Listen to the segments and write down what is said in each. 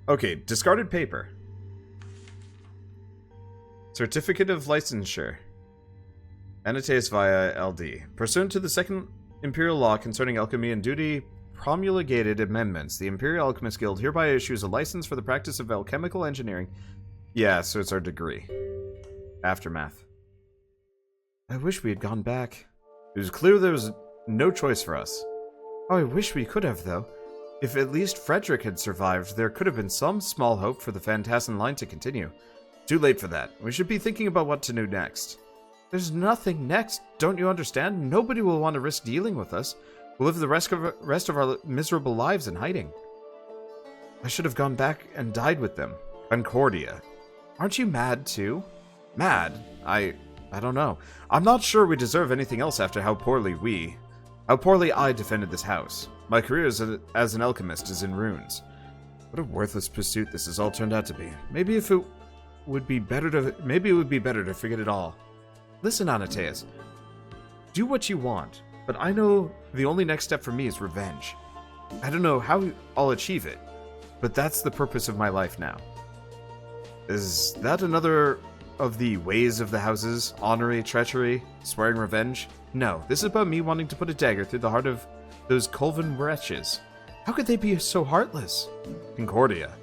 Okay, discarded paper. Certificate of licensure. Anataeus Vaya, LD. Pursuant to the Second Imperial Law concerning alchemy and duty promulgated amendments, the Imperial Alchemist Guild hereby issues a license for the practice of alchemical engineering. Yeah, so it's our degree. Aftermath. I wish we had gone back. It was clear there was no choice for us. Oh, I wish we could have, though. If at least Frederick had survived, there could have been some small hope for the Tassen line to continue. Too late for that. We should be thinking about what to do next. There's nothing next, don't you understand? Nobody will want to risk dealing with us. We'll live the rest of our miserable lives in hiding. I should have gone back and died with them. Concordia. Aren't you mad, too? Mad? I don't know. I'm not sure we deserve anything else after how poorly I defended this house. My career as an alchemist is in ruins. What a worthless pursuit this has all turned out to be. Maybe it would be better to forget it all. Listen, Anataeus. Do what you want, but I know the only next step for me is revenge. I don't know how I'll achieve it, but that's the purpose of my life now. Is that another of the ways of the houses? Honory, treachery, swearing revenge? No, this is about me wanting to put a dagger through the heart of those Colvin wretches. How could they be so heartless? Concordia.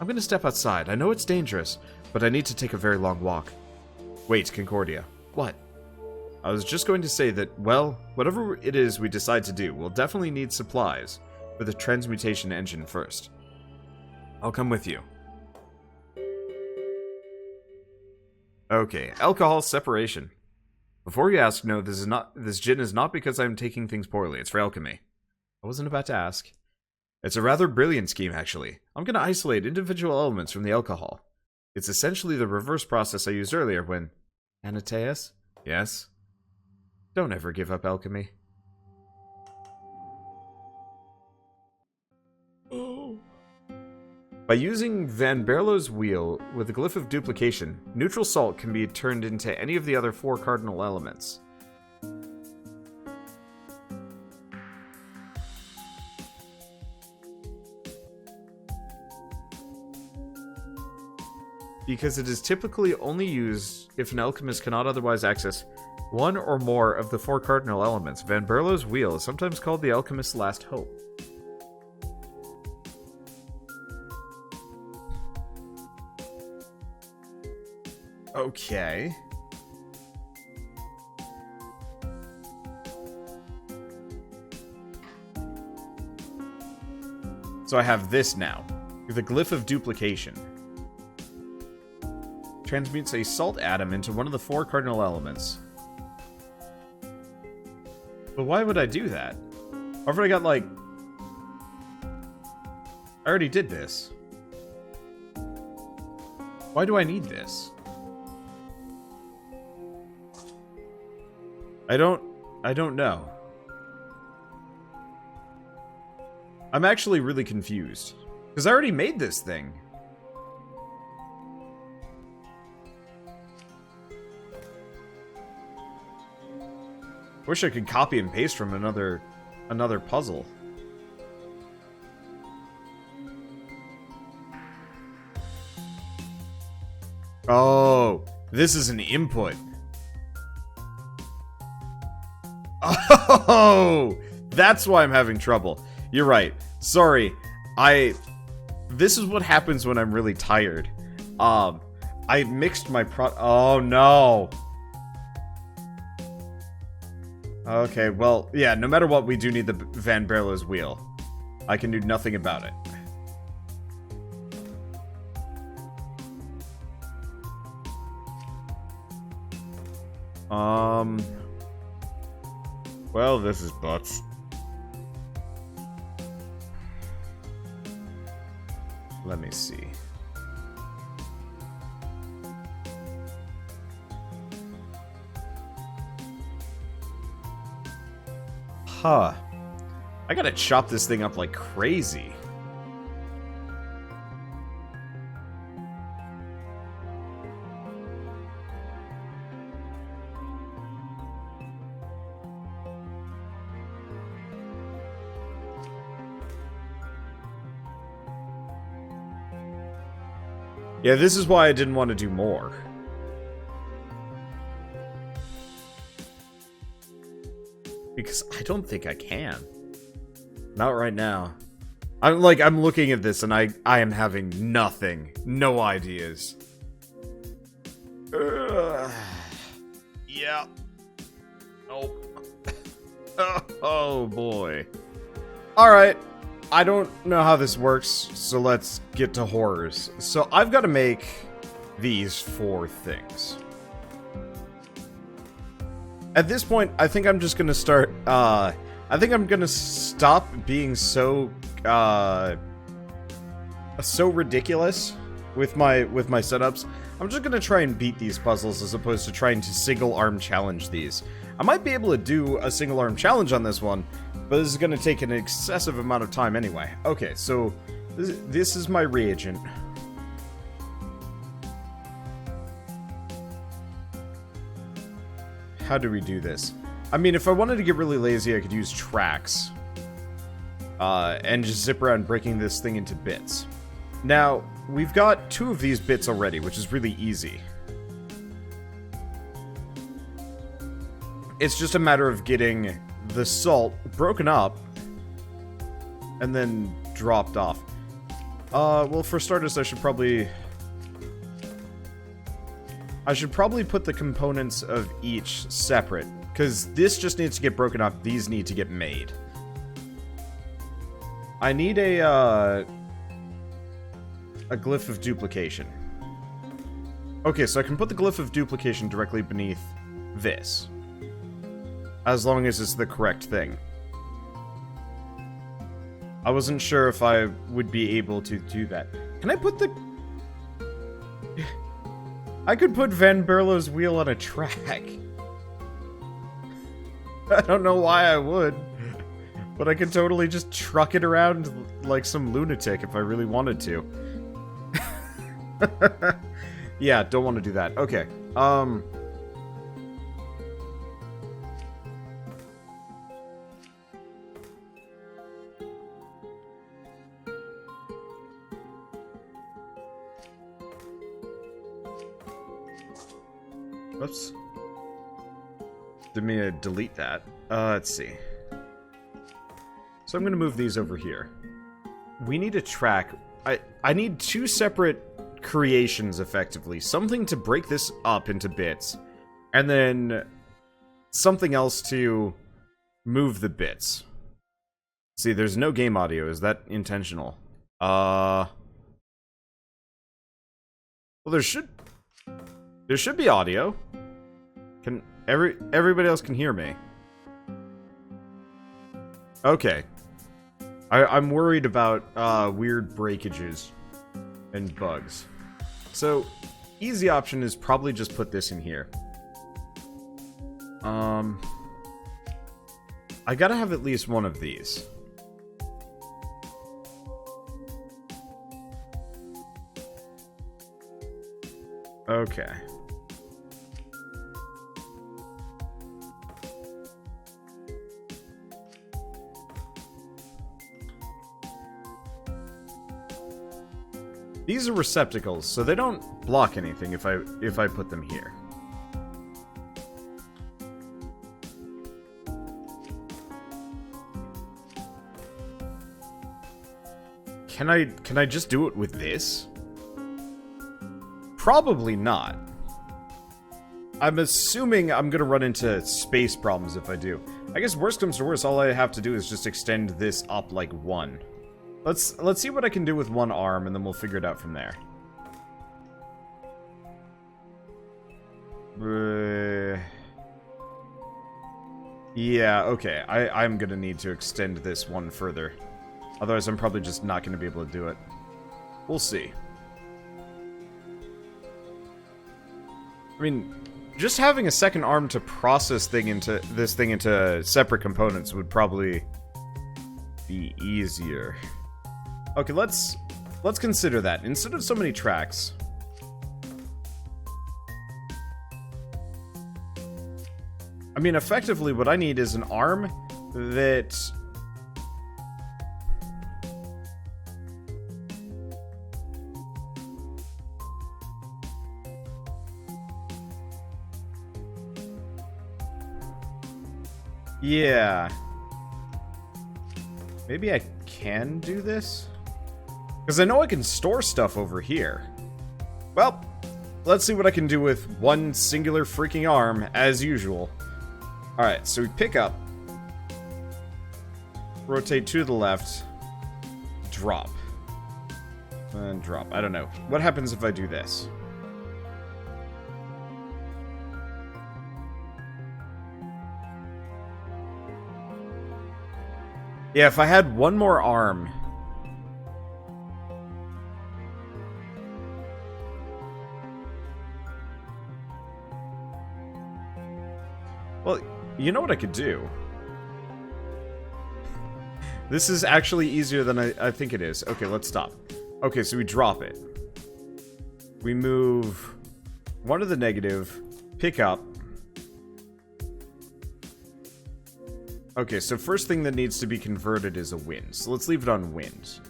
I'm gonna step outside. I know it's dangerous, but I need to take a very long walk. Wait, Concordia. What? I was just going to say that, well, whatever it is we decide to do, we'll definitely need supplies for the transmutation engine first. I'll come with you. Okay, alcohol separation. Before you ask, no, this gin is not because I'm taking things poorly. It's for alchemy. I wasn't about to ask. It's a rather brilliant scheme, actually. I'm going to isolate individual elements from the alcohol. It's essentially the reverse process I used earlier when... Anataeus? Yes? Don't ever give up alchemy. By using Berlo's wheel with the Glyph of Duplication, neutral salt can be turned into any of the other 4 cardinal elements. Because it is typically only used if an alchemist cannot otherwise access one or more of the 4 cardinal elements. Berlo's wheel is sometimes called the alchemist's last hope. Okay. So I have this now. The Glyph of Duplication. Transmutes a salt atom into one of the 4 cardinal elements. But why would I do that? I've already got, like... I already did this. Why do I need this? I don't know. I'm actually really confused. Because I already made this thing. Wish I could copy and paste from another puzzle. Oh, this is an input. Oh, that's why I'm having trouble. You're right. Sorry. This is what happens when I'm really tired. I mixed my oh no. Okay, well, yeah, no matter what, we do need the Berlo's wheel. I can do nothing about it. Well, this is butts. Let me see. Huh. I gotta chop this thing up like crazy. Yeah, this is why I didn't want to do more. Because I don't think I can. Not right now. I'm looking at this and I am having nothing. No ideas. Yeah. Nope. Oh boy. Alright. I don't know how this works, so let's get to horrors. So I've got to make these 4 things. At this point, I think I'm just gonna start, I think I'm gonna stop being so ridiculous with my setups. I'm just gonna try and beat these puzzles as opposed to trying to single-arm challenge these. I might be able to do a single-arm challenge on this one, but this is gonna take an excessive amount of time anyway. Okay, so this is my reagent. How do we do this? I mean, if I wanted to get really lazy, I could use tracks. And just zip around breaking this thing into bits. Now, we've got 2 of these bits already, which is really easy. It's just a matter of getting the salt broken up and then dropped off. Well, for starters, I should probably put the components of each separate, because this just needs to get broken up, these need to get made. I need a glyph of duplication. Okay, so I can put the glyph of duplication directly beneath this. As long as it's the correct thing. I wasn't sure if I would be able to do that. Can I put the... I could put Van Berlo's wheel on a track. I don't know why I would. But I could totally just truck it around like some lunatic if I really wanted to. Yeah, don't want to do that. Okay. Whoops. Didn't mean to delete that. Let's see. So I'm gonna move these over here. We need a track. I need 2 separate creations, effectively. Something to break this up into bits, and then something else to move the bits. See, there's no game audio. Is that intentional? Well, there should be audio. Can everybody else can hear me? Okay. I'm worried about weird breakages and bugs. So, easy option is probably just put this in here. I gotta have at least one of these. Okay. These are receptacles, so they don't block anything if I put them here. Can I just do it with this? Probably not. I'm assuming I'm gonna run into space problems if I do. I guess worst comes to worst, all I have to do is just extend this up like 1. Let's see what I can do with 1 arm, and then we'll figure it out from there. Yeah, okay. I'm gonna need to extend this 1 further. Otherwise, I'm probably just not gonna be able to do it. We'll see. I mean, just having a second arm to process this thing into separate components would probably be easier. Okay, let's consider that. Instead of so many tracks, I mean, effectively, what I need is an arm that... Yeah. Maybe I can do this? Because I know I can store stuff over here. Well, let's see what I can do with one singular freaking arm, as usual. Alright, so we pick up. Rotate to the left. Drop. And drop. I don't know. What happens if I do this? Yeah, if I had one more arm. Well, you know what I could do? This is actually easier than I think it is. Okay, let's stop. Okay, so we drop it. We move one to the negative, pick up. Okay, so first thing that needs to be converted is a wind. So let's leave it on wind.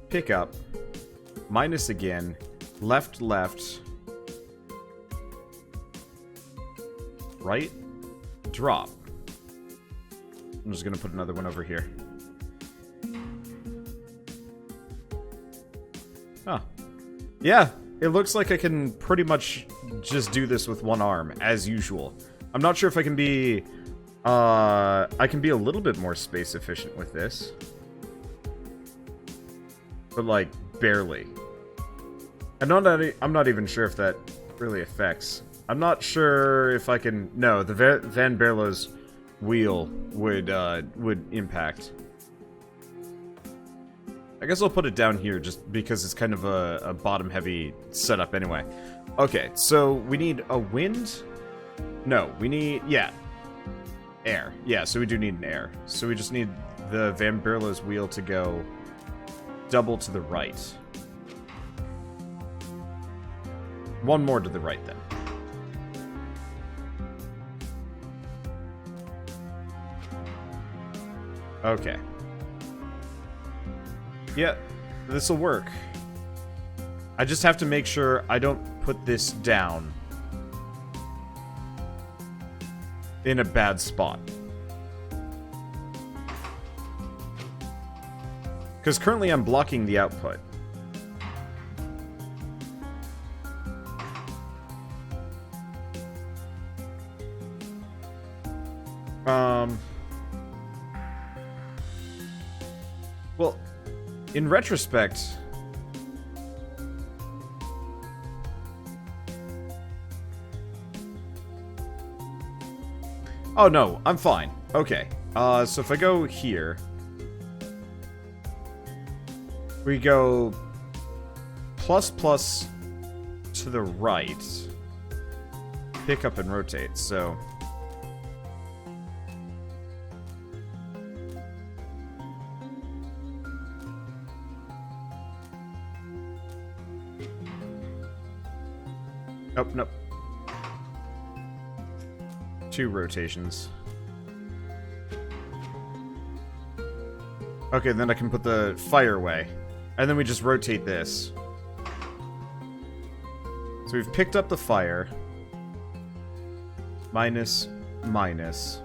Pick up. Minus again. Left, left. Right. Drop. I'm just gonna put another one over here. Huh. Yeah, it looks like I can pretty much just do this with one arm, as usual. I'm not sure if I can be... I can be a little bit more space efficient with this. But, like, barely. I'm not even sure if that really affects. I'm not sure if I can... No, the Van Berlo's wheel would impact. I guess I'll put it down here just because it's kind of a bottom-heavy setup anyway. Okay, so we need a wind? No, we need... Yeah. Air. Yeah, so we do need an air. So we just need the Van Berlo's wheel to go double to the right. One more to the right, then. Okay. Yeah, this'll work. I just have to make sure I don't put this down in a bad spot. Because currently I'm blocking the output. Well, in retrospect... Oh, no, I'm fine. Okay. So if I go here... We go... plus plus to the right. Pick up and rotate, so... Nope, nope. 2 rotations. Okay, then I can put the fire away. And then we just rotate this. So we've picked up the fire. Minus, minus.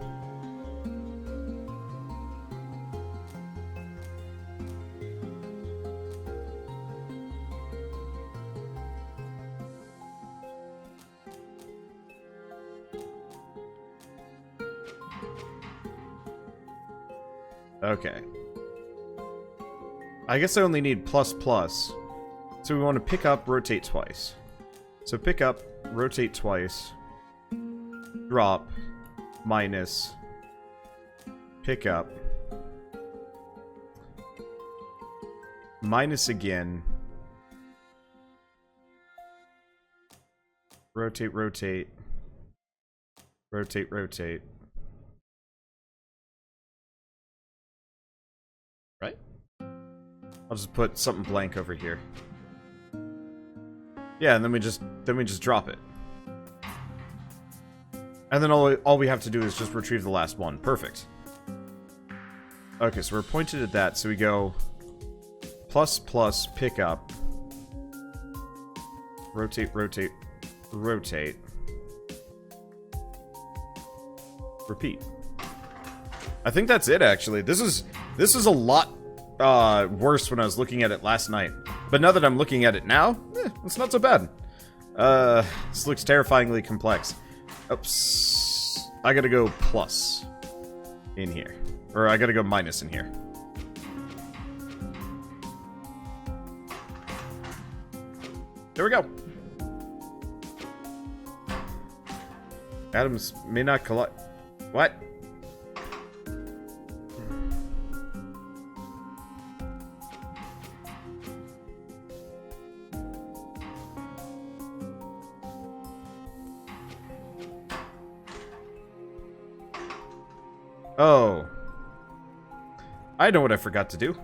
Okay. I guess I only need plus plus. So we want to pick up, rotate twice. So pick up, rotate twice. Drop, minus. Pick up. Minus again. Rotate, rotate. Rotate, rotate. Right? I'll just put something blank over here. Yeah, and then we just drop it. And then all we have to do is just retrieve the last one. Perfect. Okay, so we're pointed at that, so we go plus plus pick up. Rotate, rotate, rotate. Repeat. I think that's it, actually. This is a lot worse when I was looking at it last night. But now that I'm looking at it now, it's not so bad. This looks terrifyingly complex. Oops. I gotta go plus in here. Or I gotta go minus in here. There we go. Atoms may not collide. What? Oh. I know what I forgot to do.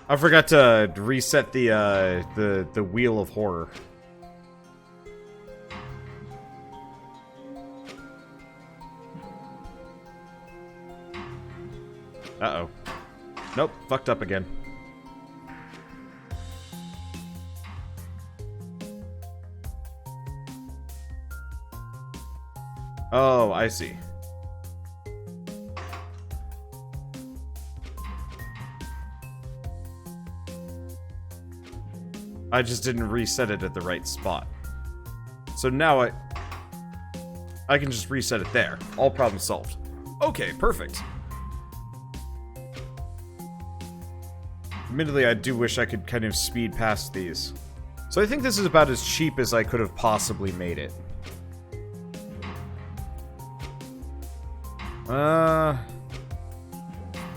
I forgot to reset the wheel of horror. Uh-oh. Nope, fucked up again. Oh, I see. I just didn't reset it at the right spot. So now I can just reset it there. All problems solved. Okay, perfect. Admittedly, I do wish I could kind of speed past these. So I think this is about as cheap as I could have possibly made it.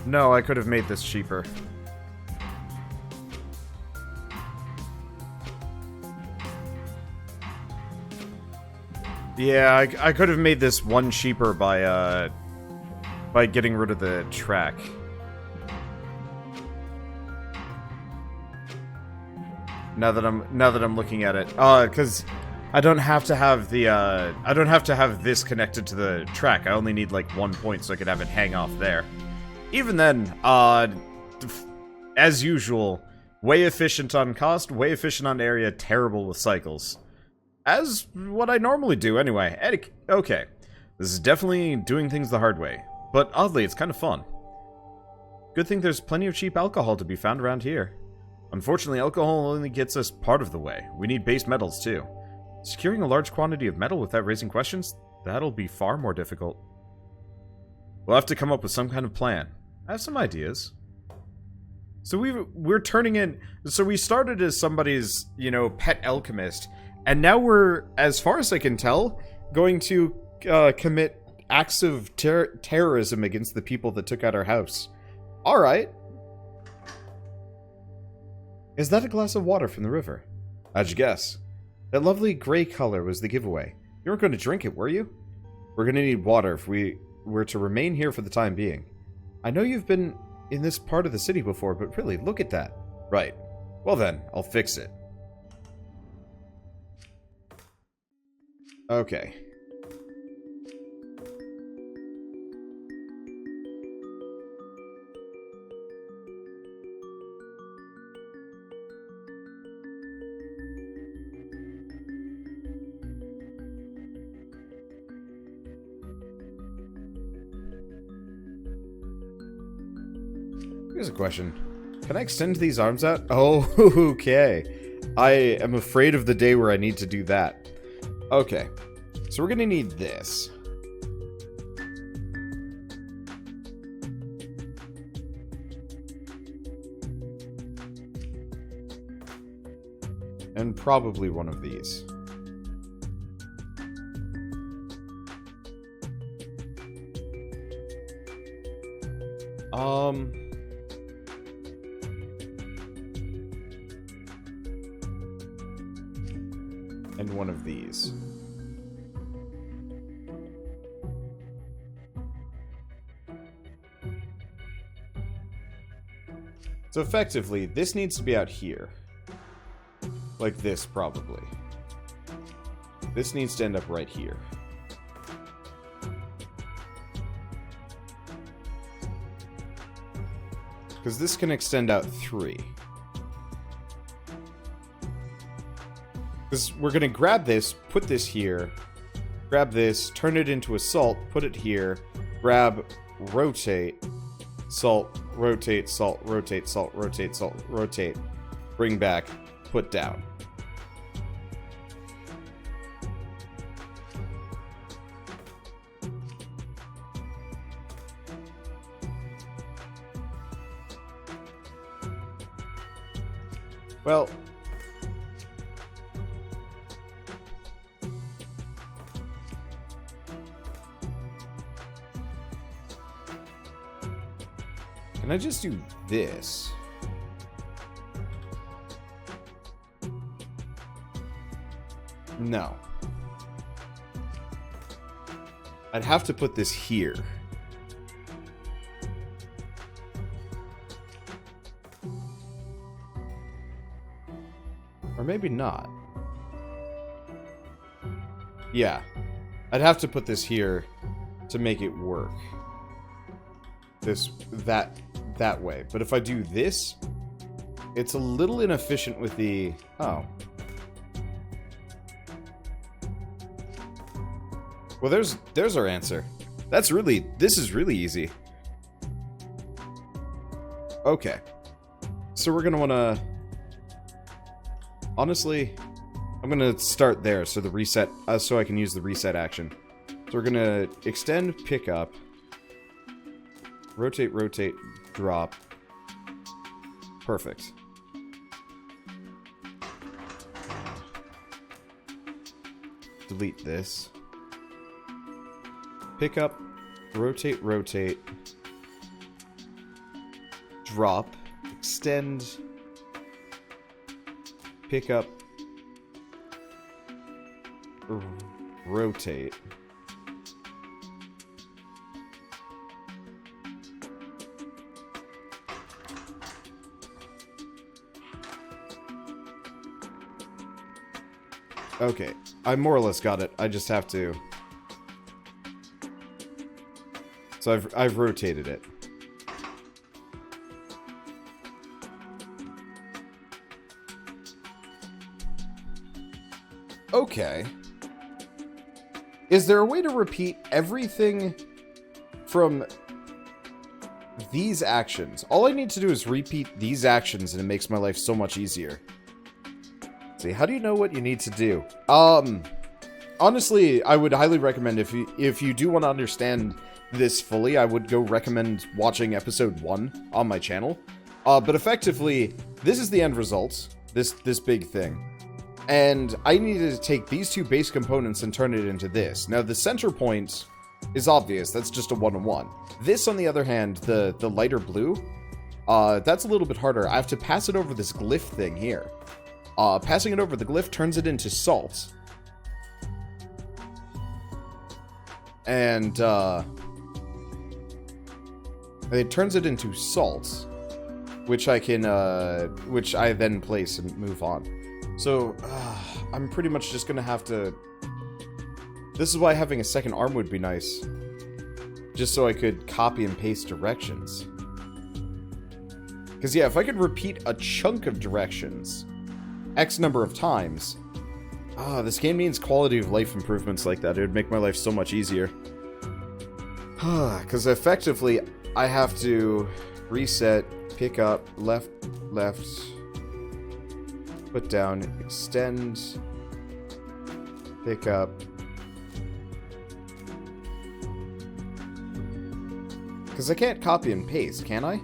No, I could have made this cheaper. Yeah, I could have made this one cheaper by getting rid of the track. Now that I'm looking at it, because I don't have to have the I don't have to have this connected to the track. I only need like 1 point, so I could have it hang off there. Even then, as usual, way efficient on cost, way efficient on area, terrible with cycles. As what I normally do, anyway. Okay, this is definitely doing things the hard way, but oddly, it's kind of fun. Good thing there's plenty of cheap alcohol to be found around here. Unfortunately, alcohol only gets us part of the way. We need base metals, too. Securing a large quantity of metal without raising questions, that'll be far more difficult. We'll have to come up with some kind of plan. I have some ideas. So we're turning in... So we started as somebody's, pet alchemist, and now we're, as far as I can tell, going to commit acts of terrorism against the people that took out our house. Alright. Is that a glass of water from the river? How'd you guess? That lovely gray color was the giveaway. You weren't going to drink it, were you? We're going to need water if we were to remain here for the time being. I know you've been in this part of the city before, but really, look at that. Right. Well then, I'll fix it. Okay. Here's a question. Can I extend these arms out? Oh, okay. I am afraid of the day where I need to do that. Okay. So we're gonna need this. And probably one of these. And one of these. So effectively, this needs to be out here. Like this, probably. This needs to end up right here. Because this can extend out 3. Because we're going to grab this, put this here, grab this, turn it into a salt, put it here, grab, rotate, salt, rotate, salt, rotate, salt, rotate, salt, rotate, bring back, put down. Well, can I just do this? No. I'd have to put this here. Or maybe not. Yeah. I'd have to put this here to make it work. That way. But if I do this, it's a little inefficient with the... Oh. Well, there's our answer. This is really easy. Okay. So we're gonna wanna... Honestly, I'm gonna start there so the reset, so I can use the reset action. So we're gonna extend, pick up, rotate, rotate, drop. Perfect. Delete this. Pick up, rotate, rotate, drop, extend, pick up, rotate. Okay, I more or less got it. I just have to... So I've rotated it. Okay. Is there a way to repeat everything from these actions? All I need to do is repeat these actions and it makes my life so much easier. Let's see, how do you know what you need to do? Honestly, I would highly recommend if you do want to understand this fully, I would go recommend watching episode 1 on my channel. But effectively, this is the end result. This big thing. And I needed to take these two base components and turn it into this. Now, the center point is obvious. That's just a one-on-one. This, on the other hand, the lighter blue, that's a little bit harder. I have to pass it over this glyph thing here. Passing it over the glyph turns it into salt. And, it turns it into salt, which I can, which I then place and move on. So, I'm pretty much just gonna have to... This is why having a second arm would be nice. Just so I could copy and paste directions. Because, yeah, if I could repeat a chunk of directions X number of times... this game needs quality of life improvements like that. It would make my life so much easier. Because effectively, I have to reset, pick up, left, put down, extend, pick up. Because I can't copy and paste, can I?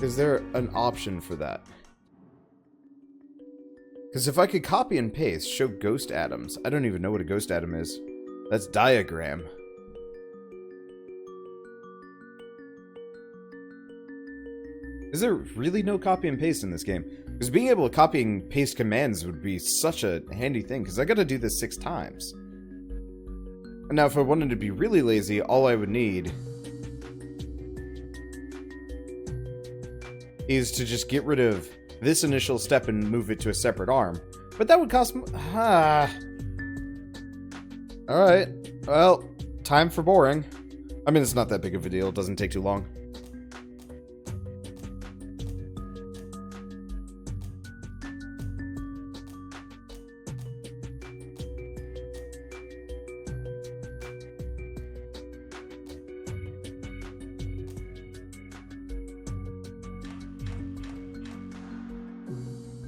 Is there an option for that? Because if I could copy and paste, show ghost atoms. I don't even know what a ghost atom is. That's diagram. Is there really no copy and paste in this game? Because being able to copy and paste commands would be such a handy thing, because I gotta do this 6 times. Now, if I wanted to be really lazy, all I would need is to just get rid of this initial step and move it to a separate arm. But that would cost Alright. Well, time for boring. I mean, it's not that big of a deal. It doesn't take too long.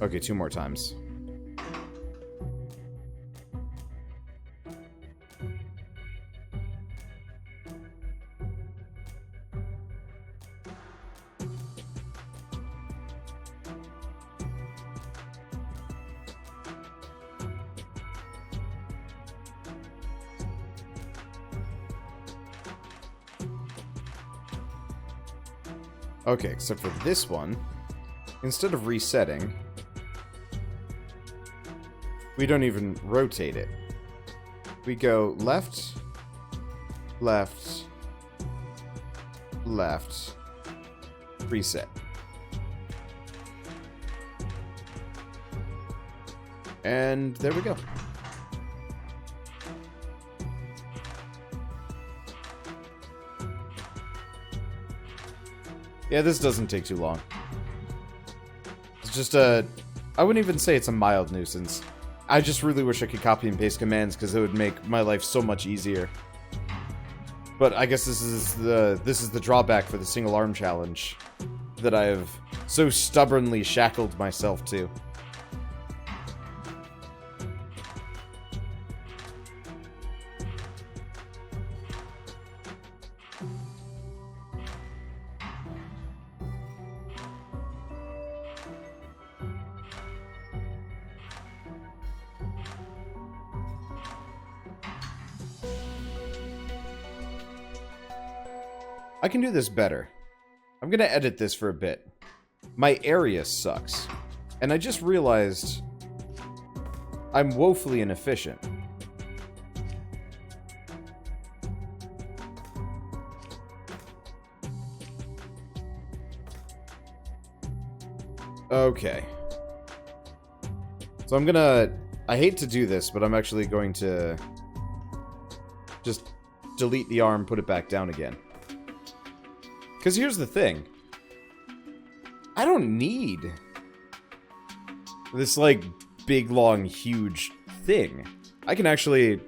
Okay, 2 more times. Okay, except for this one, instead of resetting, we don't even rotate it. We go left, left, left, reset. And there we go. Yeah, this doesn't take too long. It's just I wouldn't even say it's a mild nuisance. I just really wish I could copy and paste commands because it would make my life so much easier. But I guess this is the drawback for the single arm challenge that I've so stubbornly shackled myself to. I can do this better. I'm gonna edit this for a bit. My area sucks. And I just realized I'm woefully inefficient. Okay. So I'm gonna... I hate to do this, but I'm actually going to just delete the arm, put it back down again. Because here's the thing. I don't need this, like, big, long, huge thing. I can actually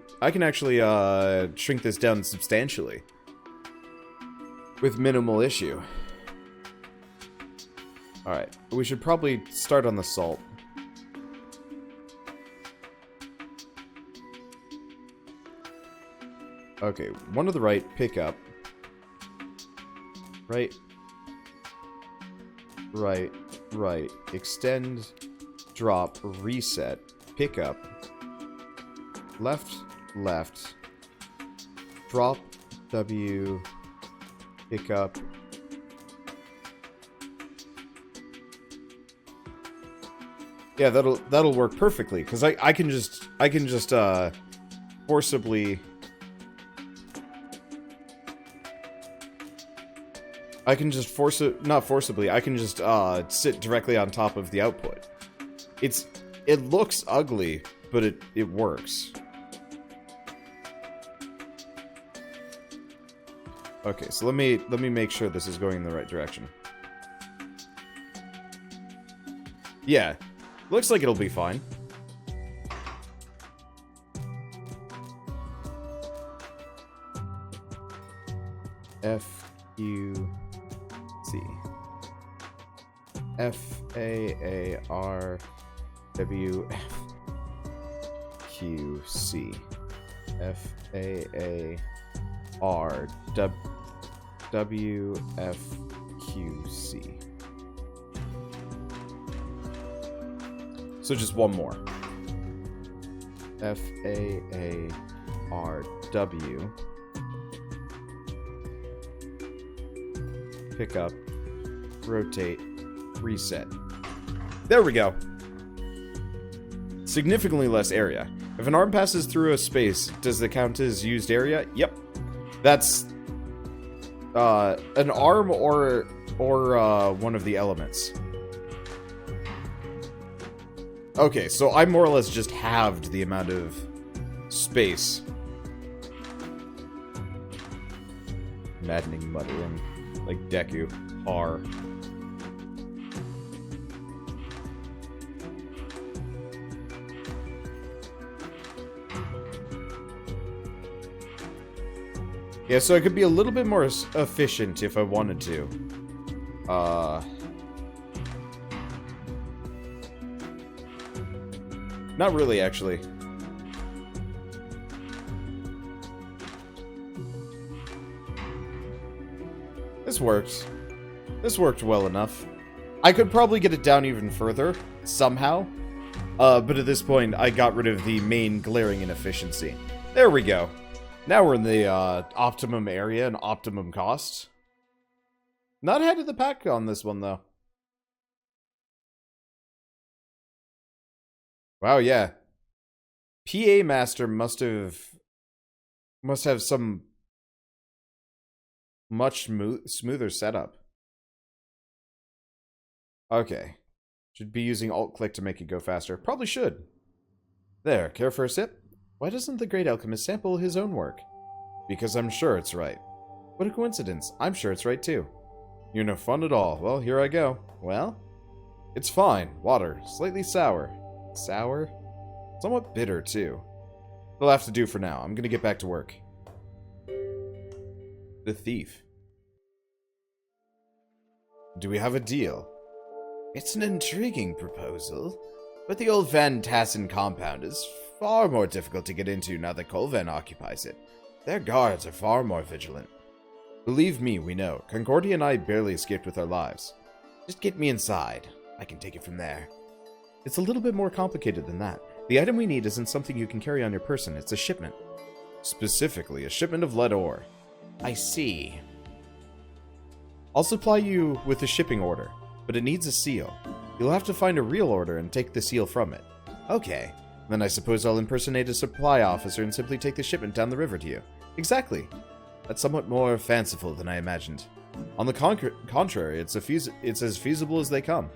shrink this down substantially. With minimal issue. Alright, we should probably start on the salt. Okay, one to the right, pick up. Right, right, right, extend, drop, reset, pick up, left, left, drop, W, pick up, yeah, that'll work perfectly, because I can just forcibly... I can just not forcibly, I can just sit directly on top of the output. It looks ugly, but it works. Okay, so let me make sure this is going in the right direction. Yeah, looks like it'll be fine. F-U... C. F-A-A-R-W-F-Q-C. F-A-A-R-W-F-Q-C. So just one more. F-A-A-R-W. Pick up, rotate, reset. There we go. Significantly less area. If an arm passes through a space, does it count as used area? Yep. That's an arm or one of the elements. Okay, so I more or less just halved the amount of space. Maddening muttering. Like Deku. R. Yeah, so I could be a little bit more efficient if I wanted to. Not really, actually. This worked. This worked well enough. I could probably get it down even further, somehow. But at this point, I got rid of the main glaring inefficiency. There we go. Now we're in the optimum area and optimum cost. Not ahead of the pack on this one, though. Wow, yeah. PA Master must have some much smoother setup. Okay. Should be using alt-click to make it go faster. Probably should. There, care for a sip? Why doesn't the great alchemist sample his own work? Because I'm sure it's right. What a coincidence. I'm sure it's right too. You're no fun at all. Well, here I go. Well? It's fine. Water. Slightly sour. Sour? Somewhat bitter too. It'll have to do for now. I'm gonna get back to work. The thief. Do we have a deal? It's an intriguing proposal, but the old Van Tassen compound is far more difficult to get into now that Colvan occupies it. Their guards are far more vigilant. Believe me, we know. Concordia and I barely escaped with our lives. Just get me inside. I can take it from there. It's a little bit more complicated than that. The item we need isn't something you can carry on your person. It's a shipment. Specifically, a shipment of lead ore. I see. I'll supply you with a shipping order, but it needs a seal. You'll have to find a real order and take the seal from it. Okay. Then I suppose I'll impersonate a supply officer and simply take the shipment down the river to you. Exactly. That's somewhat more fanciful than I imagined. On the contrary, it's as feasible as they come.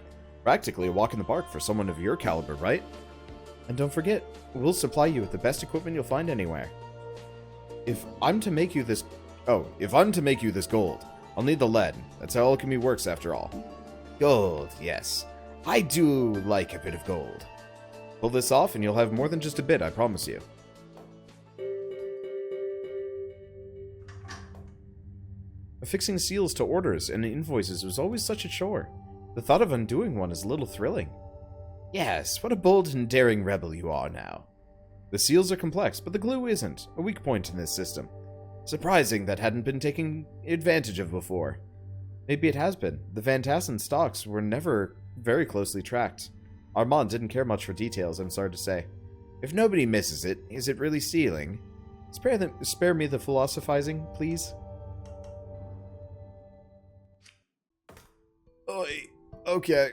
Practically a walk in the park for someone of your caliber, right? And don't forget, we'll supply you with the best equipment you'll find anywhere. If I'm to make you this gold, I'll need the lead. That's how alchemy works after all. Gold, yes. I do like a bit of gold. Pull this off and you'll have more than just a bit, I promise you. Affixing seals to orders and invoices was always such a chore. The thought of undoing one is a little thrilling. Yes, what a bold and daring rebel you are now. The seals are complex, but the glue isn't, a weak point in this system. Surprising that hadn't been taken advantage of before. Maybe it has been. The Van Tassen stocks were never very closely tracked. Armand didn't care much for details, I'm sorry to say. If nobody misses it, is it really sealing? Spare me the philosophizing, please. Oy, okay.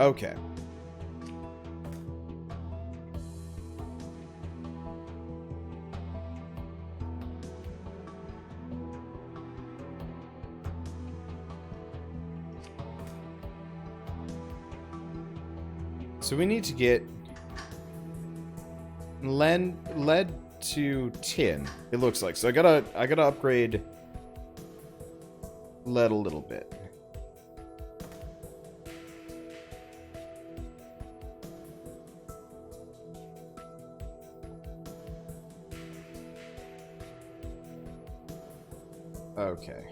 Okay. So we need to get lead to tin, it looks like. So I gotta upgrade lead a little bit. Okay.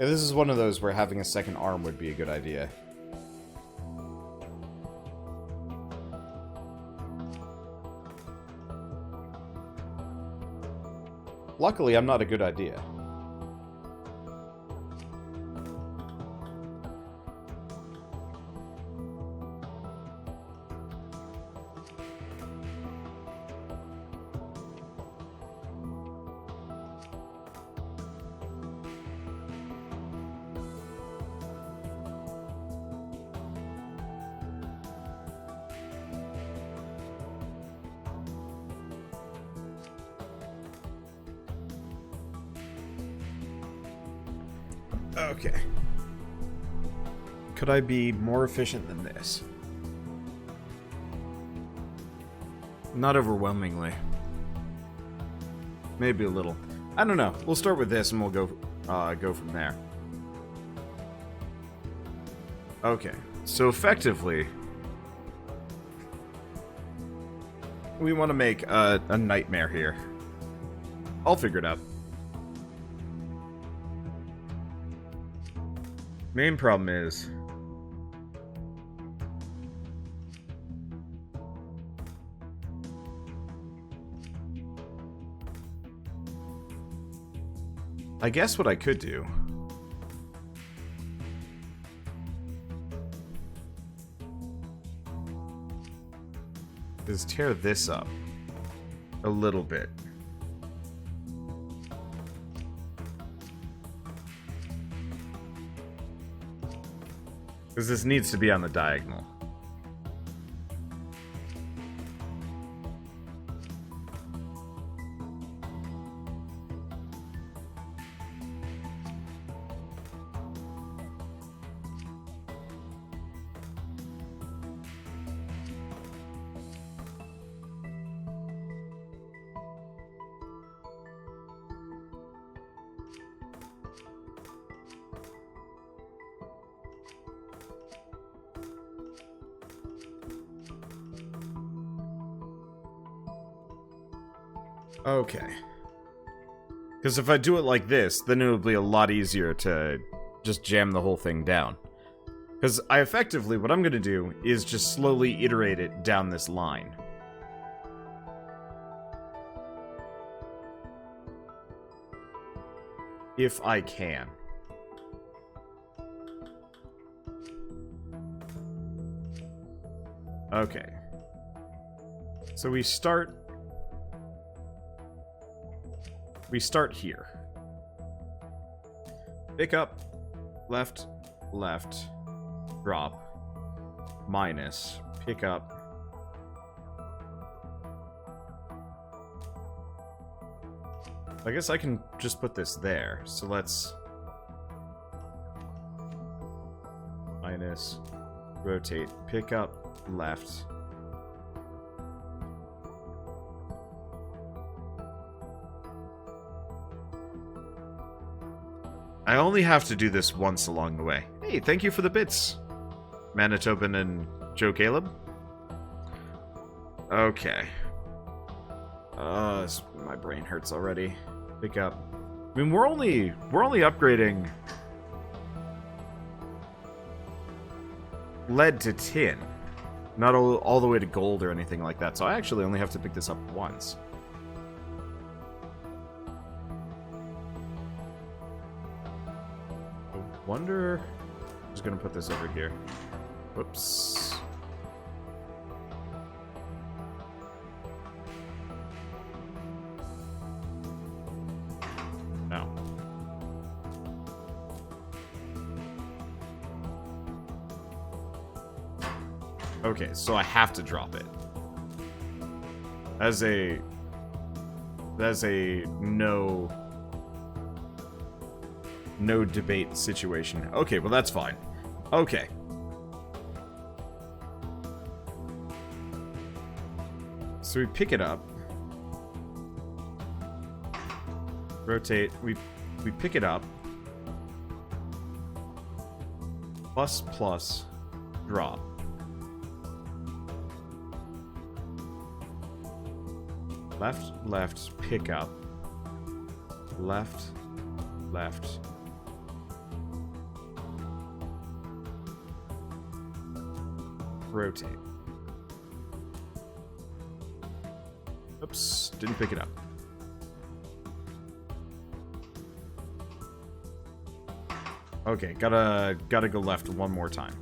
Yeah, this is one of those where having a second arm would be a good idea. Luckily, I'm not a good idea. Okay. Could I be more efficient than this? Not overwhelmingly. Maybe a little. I don't know. We'll start with this and we'll go from there. Okay. So effectively, we want to make a nightmare here. I'll figure it out. Main problem is I guess what I could do is tear this up a little bit. Because this needs to be on the diagonal. Okay. Because if I do it like this, then it would be a lot easier to just jam the whole thing down. Because I effectively, what I'm going to do is just slowly iterate it down this line. If I can. Okay. So we start here. Pick up, left, left, drop, minus, pick up. I guess I can just put this there. So let's minus, rotate, pick up, left. I only have to do this once along the way. Hey, thank you for the bits, Manitoban and Joe Caleb. Okay. My brain hurts already. Pick up. I mean, we're only upgrading lead to tin, not all the way to gold or anything like that. So I actually only have to pick this up once. Wonder. I'm just gonna put this over here. Whoops. No. Okay, so I have to drop it. That's a no debate situation. Okay, well that's fine. Okay. So we pick it up. Rotate. We pick it up. Plus plus drop. Left, left, pick up. Left, left. Rotate. Oops, didn't pick it up. Okay, gotta go left one more time.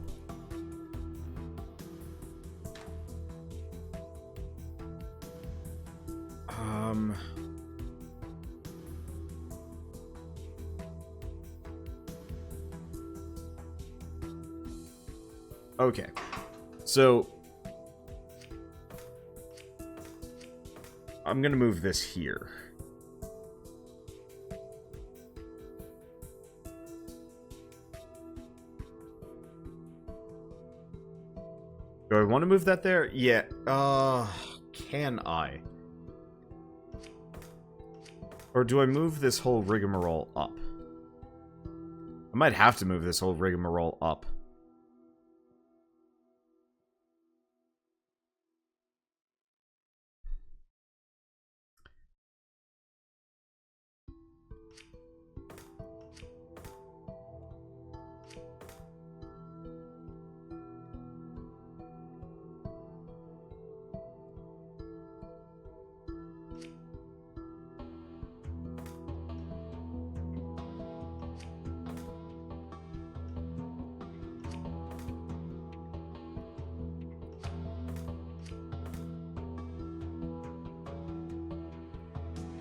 Okay. So I'm gonna move this here. I want to move that there? Yeah. Can I? Or do I move this whole rigmarole up? I might have to move this whole rigmarole up.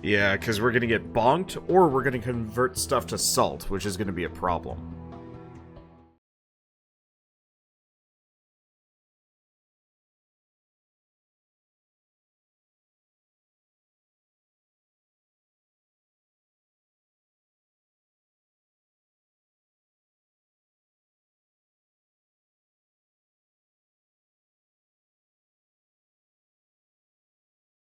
Yeah, because we're going to get bonked, or we're going to convert stuff to salt, which is going to be a problem.